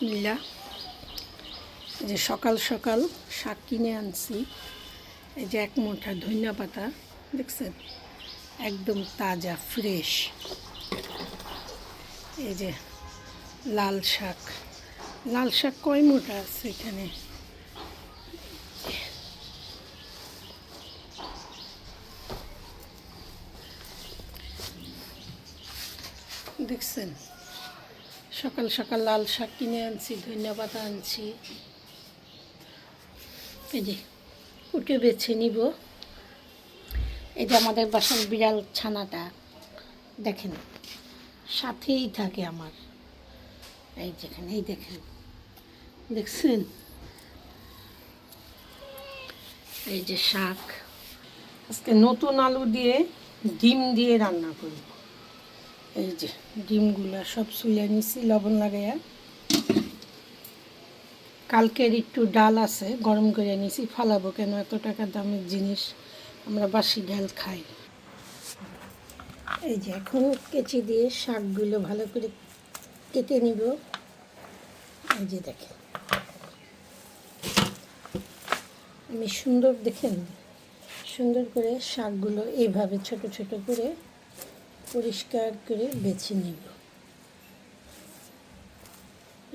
বিসমিল্লাহ। এই যে সকাল সকাল শাক কিনে আনছি। এই যে এক মুঠা ধনিয়া পাতা দেখছেন, একদম তাজা ফ্রেশ। এই যে লাল শাক, লাল শাক কয় মুঠা আছে এখানে, দেখছেন। সকাল সকাল লাল শাক কিনে আনছি, ধনিয়া পাতা আনছি। এই যে কুটে বেছে নিব। এই যে আমাদের বাসার বিড়াল ছানাটা দেখেন, সাথেই থাকে আমার। এই যেখানে, এই দেখেন, দেখছেন। এই যে শাক, আজকে নতুন আলু দিয়ে ডিম দিয়ে রান্না করি। এই যে ডিমগুলো সব ছুলে নিছি লবণ লাগাইয়া। কালকের একটু ডাল আছে, গরম করে নিছি, ফালাবো কেন, এত টাকা দামের জিনিস, আমরা বাসি ডাল খাই। এই যে এখন কেচি দিয়ে শাকগুলো ভালো করে কেটে নিব। এই যে দেখেন, আমি সুন্দর দেখেন, সুন্দর করে শাকগুলো এইভাবে ছোট ছোট করে পরিষ্কার করে বেছে নিব।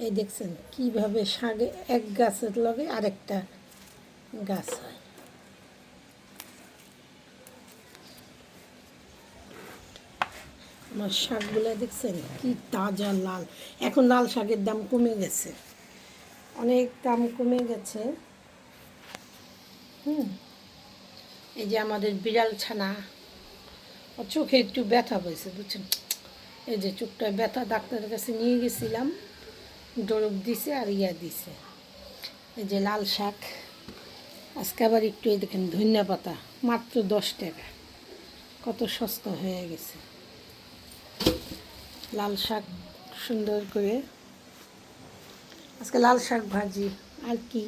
এই দেখছেন কিভাবে শাকে এক গাছের লগে আরেকটা গাছ হয়। আমার শাকগুলো দেখছেন কি তাজা লাল। এখন লাল শাকের দাম কমে গেছে, অনেক দাম কমে গেছে। এই যে আমাদের বিড়াল ছানা, ওর চোখে একটু ব্যথা হয়েছে বুঝছেন। এই যে চোখটা ব্যথা, ডাক্তারের কাছে নিয়ে গেছিলাম, ডরব দিছে আর দিছে। এই যে লাল শাক, আজকে আবার একটু এই দেখেন ধনিয়া পাতা মাত্র 10 টাকা, কত সস্তা হয়ে গেছে। লাল শাক সুন্দর করে আজকে লাল শাক ভাজি, আর কি,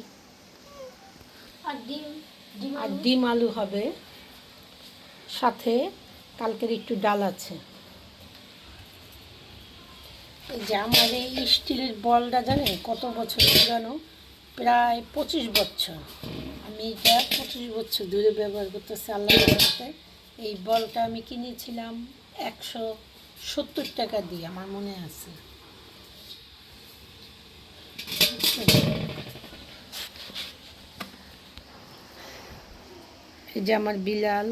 আর ডিম আলু হবে, সাথে কালকের একটু ডাল আছে। এই যে আমার এই স্টিলের বলটা জানেন কত বছর পুরানো, প্রায় 25 বছর। আমি এটা 25 বছর ধরে ব্যবহার করতেছি আল্লাহর রহমতে। এই বলটা আমি কিনেছিলাম 170 টাকা দিয়ে, আমার মনে আছে। এই যে আমার বিলাল,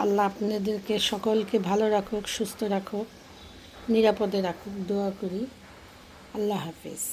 আল্লাহ আপনাদেরকে সকলকে ভালো রাখুক, সুস্থ রাখুক, নিরাপদে রাখুক, দোয়া করি। আল্লাহ হাফেজ।